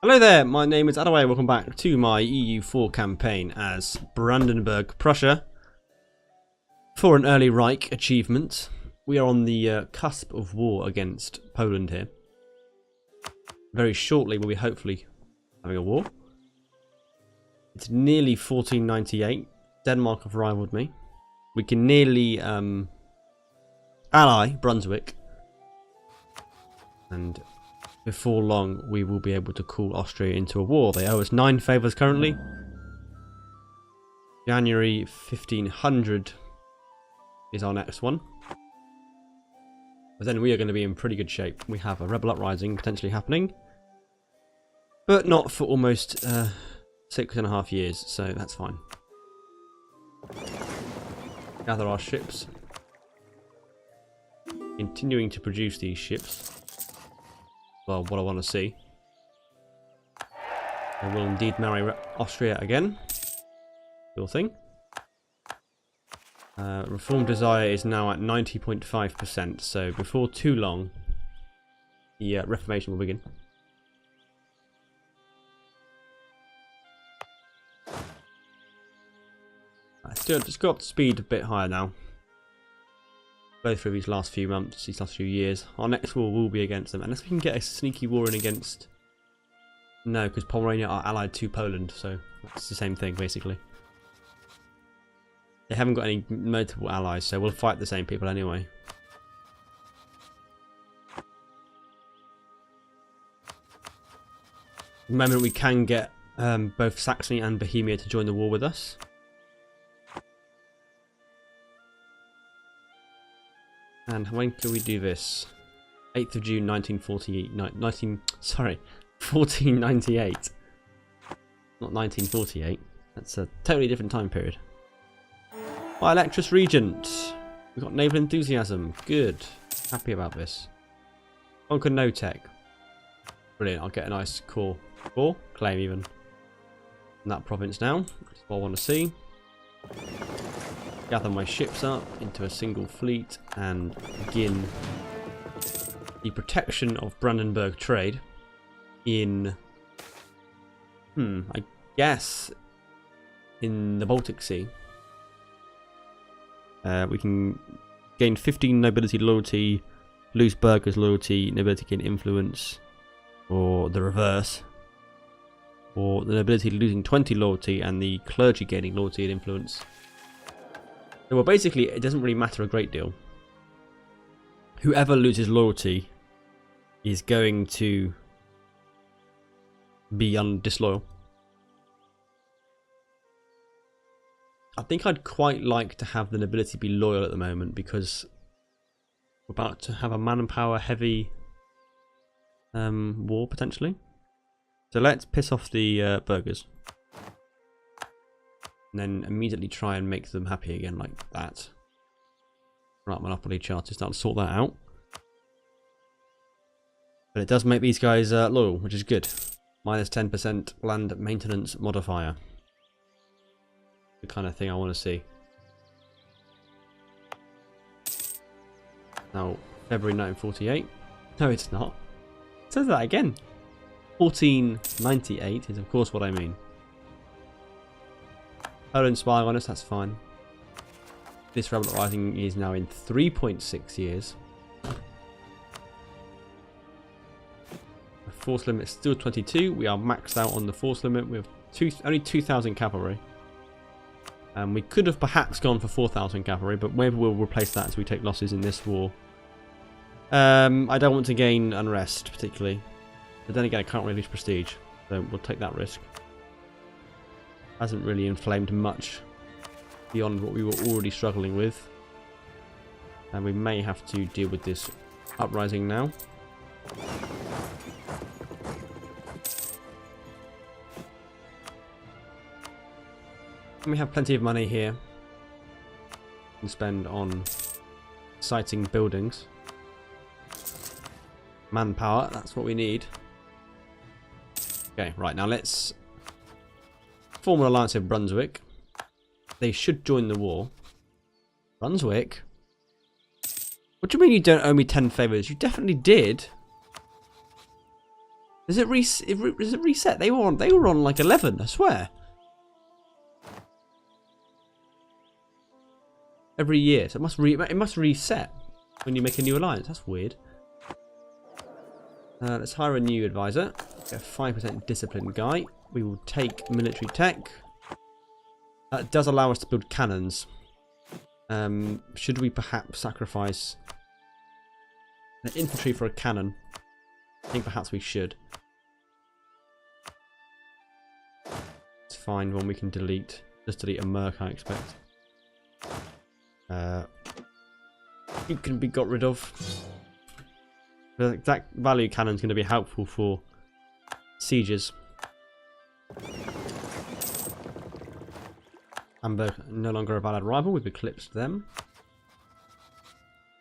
Hello there, my name is Adaway. Welcome back to my EU4 campaign as Brandenburg, Prussia. For an early Reich achievement, we are on the cusp of war against Poland here. Very shortly we'll be hopefully having a war. It's nearly 1498. Denmark have rivaled me. We can nearly ally Brunswick. And before long, we will be able to call Austria into a war. They owe us 9 favours currently. January 1500 is our next one. But then we are going to be in pretty good shape. We have a rebel uprising potentially happening. But not for almost 6.5 years, so that's fine. Gather our ships. Continuing to produce these ships. Well, what I want to see. I will indeed marry Austria again. Cool thing. Reform desire is now at 90.5%, so before too long, the Reformation will begin. Just got up to speed a bit higher now. Go through these last few months, these last few years. Our next war will be against them, unless we can get a sneaky war in against... No, because Pomerania are allied to Poland, so that's the same thing basically. They haven't got any notable allies, so we'll fight the same people anyway. At the moment we can get both Saxony and Bohemia to join the war with us. And when can we do this? 8th of June 1948. 1498. Not 1948. That's a totally different time period. By Electrus Regent. We've got naval enthusiasm. Good. Happy about this. Conquer no tech. Brilliant. I'll get a nice core claim even in that province now. That's what I want to see. Gather my ships up into a single fleet and begin the protection of Brandenburg trade in, I guess, in the Baltic Sea. We can gain 15 nobility loyalty, lose burghers loyalty, nobility gain influence, or the reverse. Or the nobility losing 20 loyalty and the clergy gaining loyalty and influence. Well, basically, it doesn't really matter a great deal. Whoever loses loyalty is going to be disloyal. I think I'd quite like to have the nobility be loyal at the moment because we're about to have a manpower heavy war potentially. So let's piss off the burghers. And then immediately try and make them happy again like that. Right, Monopoly Chartist, that'll sort that out. But it does make these guys loyal, which is good. Minus 10% land maintenance modifier. The kind of thing I want to see. Now, February 1948. No, it's not. It says that again. 1498 is of course what I mean. Poland spying on us, that's fine. This rebel uprising is now in 3.6 years. The force limit is still 22. We are maxed out on the force limit with only 2,000 cavalry. We could have perhaps gone for 4,000 cavalry, but maybe we'll replace that as we take losses in this war. I don't want to gain unrest particularly. But then again, I can't really lose prestige, so we'll take that risk. Hasn't really inflamed much beyond what we were already struggling with. And we may have to deal with this uprising now. And we have plenty of money here. We can spend on siting buildings. Manpower, that's what we need. Okay, right, now let's form an alliance with Brunswick. They should join the war. Brunswick? What do you mean you don't owe me 10 favours? You definitely did. Does it reset? They were on like 11, I swear. Every year, so it must reset when you make a new alliance. That's weird. Let's hire a new advisor. Get a 5% discipline guy. We will take military tech. That does allow us to build cannons. Should we perhaps sacrifice an infantry for a cannon? I think perhaps we should. Let's find one we can delete. Just delete a merc, I expect. You can be got rid of. The exact value cannon is going to be helpful for sieges. Amber no longer a valid rival. We've eclipsed them.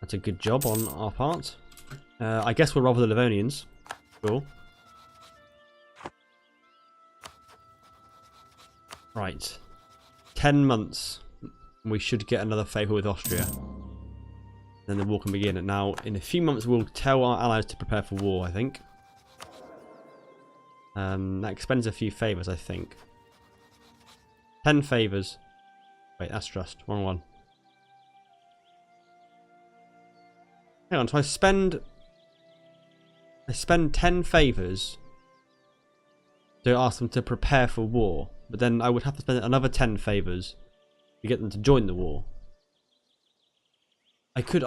That's a good job on our part. I guess we'll rob the Livonians. Sure. Right. 10 months. We should get another favour with Austria. Then the war can begin. And now, in a few months, we'll tell our allies to prepare for war, I think. That expends a few favours, I think. 10 favours. Wait, that's trust. Wrong one. Hang on, so I spend 10 favours to ask them to prepare for war. But then I would have to spend another 10 favours to get them to join the war. I could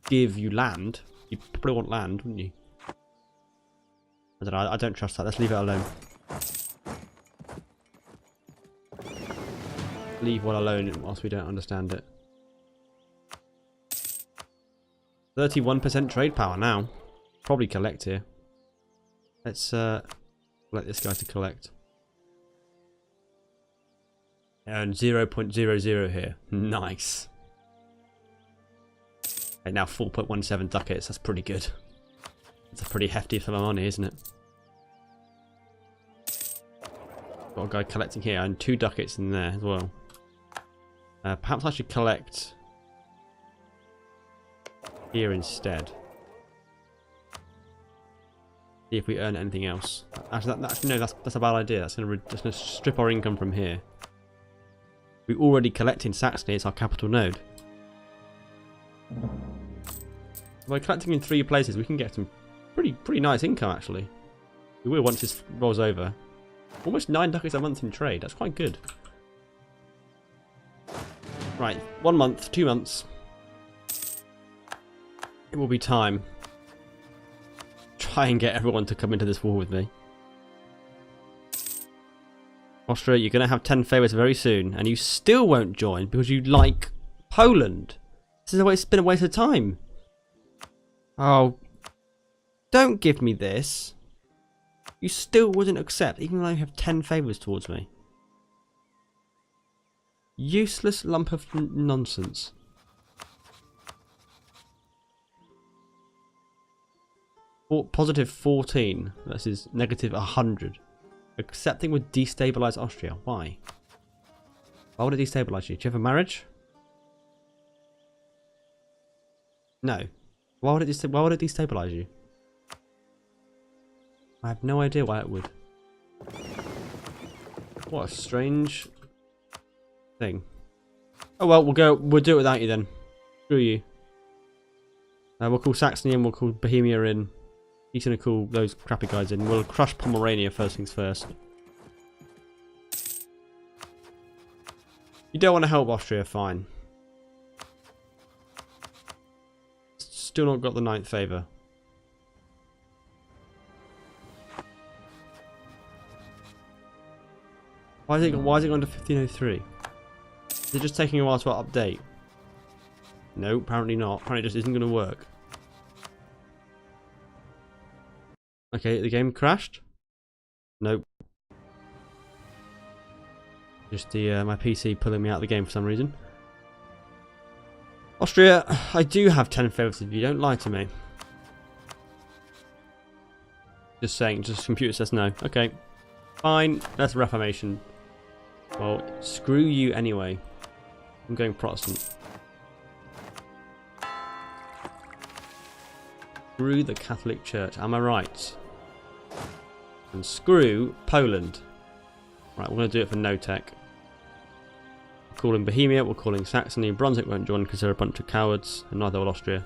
give you land. You probably want land, wouldn't you? I don't know, I don't trust that. Let's leave it alone. Leave one alone whilst we don't understand it. 31% trade power now. Probably collect here. Let's let this guy to collect. And 0.00 here. Nice. Okay, now 4.17 ducats. That's pretty good. That's a pretty hefty sum of money, isn't it? Got a guy collecting here and 2 ducats in there as well. Perhaps I should collect here instead. See if we earn anything else. Actually, no, that's a bad idea. That's gonna strip our income from here. We already collect in Saxony. It's our capital node. By collecting in 3 places, we can get some pretty nice income actually. We will once this rolls over. Almost 9 ducats a month in trade. That's quite good. Right, 1 month, 2 months. It will be time. Try and get everyone to come into this war with me. Austria, you're going to have 10 favours very soon, and you still won't join because you like Poland. It's been a waste of time. Oh, don't give me this. You still wouldn't accept, even though you have 10 favours towards me. Useless lump of nonsense. Positive 14 versus negative 100. Accepting would destabilise Austria. Why? Why would it destabilise you? Do you have a marriage? No. Why would it destabilise you? I have no idea why it would. What a strange thing. Oh well, we'll do it without you then. Screw you. We'll call Saxony in, we'll call Bohemia in. He's gonna call those crappy guys in. We'll crush Pomerania first things first. You don't want to help Austria, fine. Still not got the 9th favour. Why is it gone to 1503? Is it just taking a while to update? No, apparently not. Apparently it just isn't going to work. Okay, the game crashed? Nope. Just my PC pulling me out of the game for some reason. Austria, I do have 10 favours if you don't lie to me. Just saying, just computer says no. Okay. Fine, that's Reformation. Well, screw you anyway. I'm going Protestant. Screw the Catholic Church, am I right? And screw Poland. Right, we're going to do it for no tech. We're calling Bohemia, we're calling Saxony. Brunswick won't join because they're a bunch of cowards, and neither will Austria.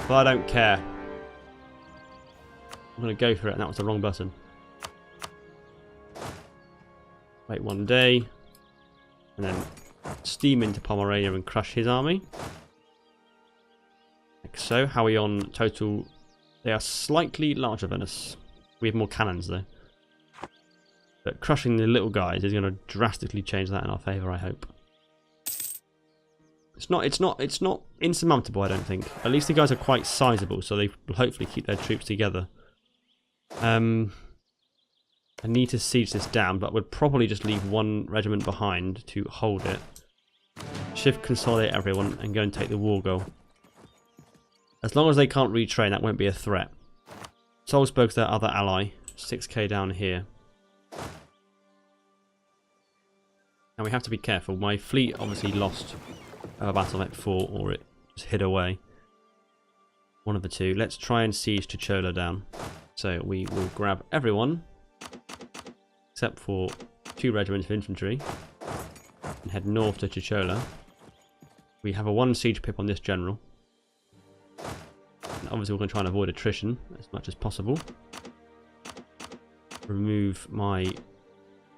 But I don't care. I'm going to go for it, and that was the wrong button. Wait 1 day, and then steam into Pomerania and crush his army. Like so. How are we on total? They are slightly larger than us. We have more cannons though. But crushing the little guys is going to drastically change that in our favour, I hope. It's not insurmountable, I don't think. At least the guys are quite sizable, so they will hopefully keep their troops together. I need to siege this down, but would probably just leave one regiment behind to hold it. Shift consolidate everyone and go and take the war goal. As long as they can't retrain, that won't be a threat. Salzburg's their other ally. 6k down here. And we have to be careful. My fleet obviously lost a battle at 4, or it just hid away. One of the two. Let's try and siege Tuchola down. So we will grab everyone, except for 2 regiments of infantry, and head north to Tuchola. We have a 1 siege pip on this general. And obviously we're going to try and avoid attrition as much as possible. Remove my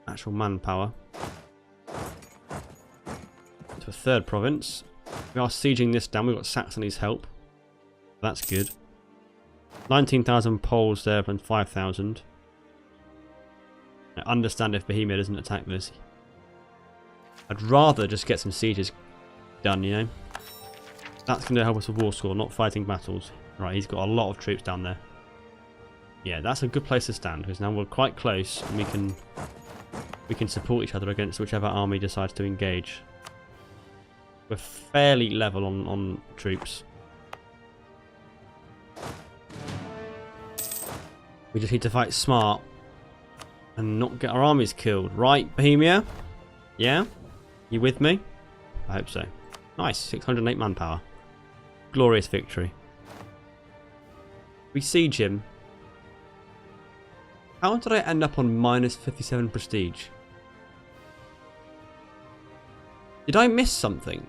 actual manpower to a 3rd province. We are sieging this down. We've got Saxony's help. That's good. 19,000 Poles there and 5,000. I understand if Bohemia doesn't attack this. I'd rather just get some sieges done, you know. That's going to help us with war score, not fighting battles. Right, he's got a lot of troops down there. Yeah, that's a good place to stand because now we're quite close and we can support each other against whichever army decides to engage. We're fairly level on troops. We just need to fight smart and not get our armies killed. Right, Bohemia? Yeah? You with me? I hope so. Nice, 608 manpower. Glorious victory. We siege him. How did I end up on minus 57 prestige? Did I miss something?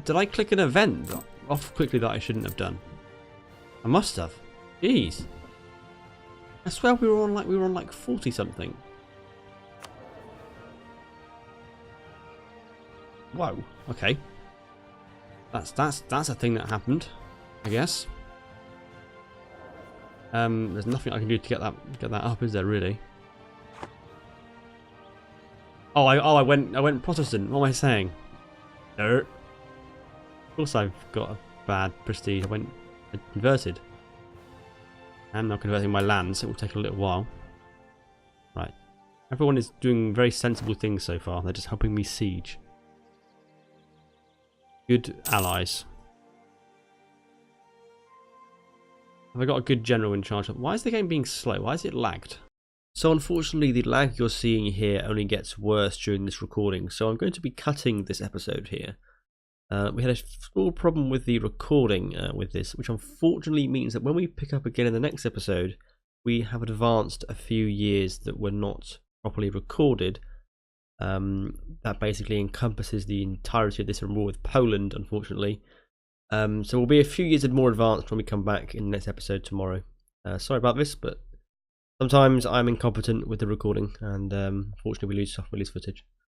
Did I click an event off quickly that I shouldn't have done? I must have. Jeez. I swear we were on like 40 something. Whoa. Okay. That's a thing that happened, I guess. There's nothing I can do to get that up, is there really? I went Protestant. What am I saying? No. Of course I've got a bad prestige. I went converted. I'm now converting my lands. It will take a little while. Right. Everyone is doing very sensible things so far. They're just helping me siege. Good allies. Have I got a good general in charge? Why is the game being slow? Why is it lagged? So unfortunately the lag you're seeing here only gets worse during this recording, so I'm going to be cutting this episode here. We had a small problem with the recording with this, which unfortunately means that when we pick up again in the next episode, we have advanced a few years that were not properly recorded. That basically encompasses the entirety of this war with Poland, unfortunately. So we'll be a few years more advanced when we come back in the next episode tomorrow. Sorry about this, but sometimes I'm incompetent with the recording, and unfortunately we lose footage.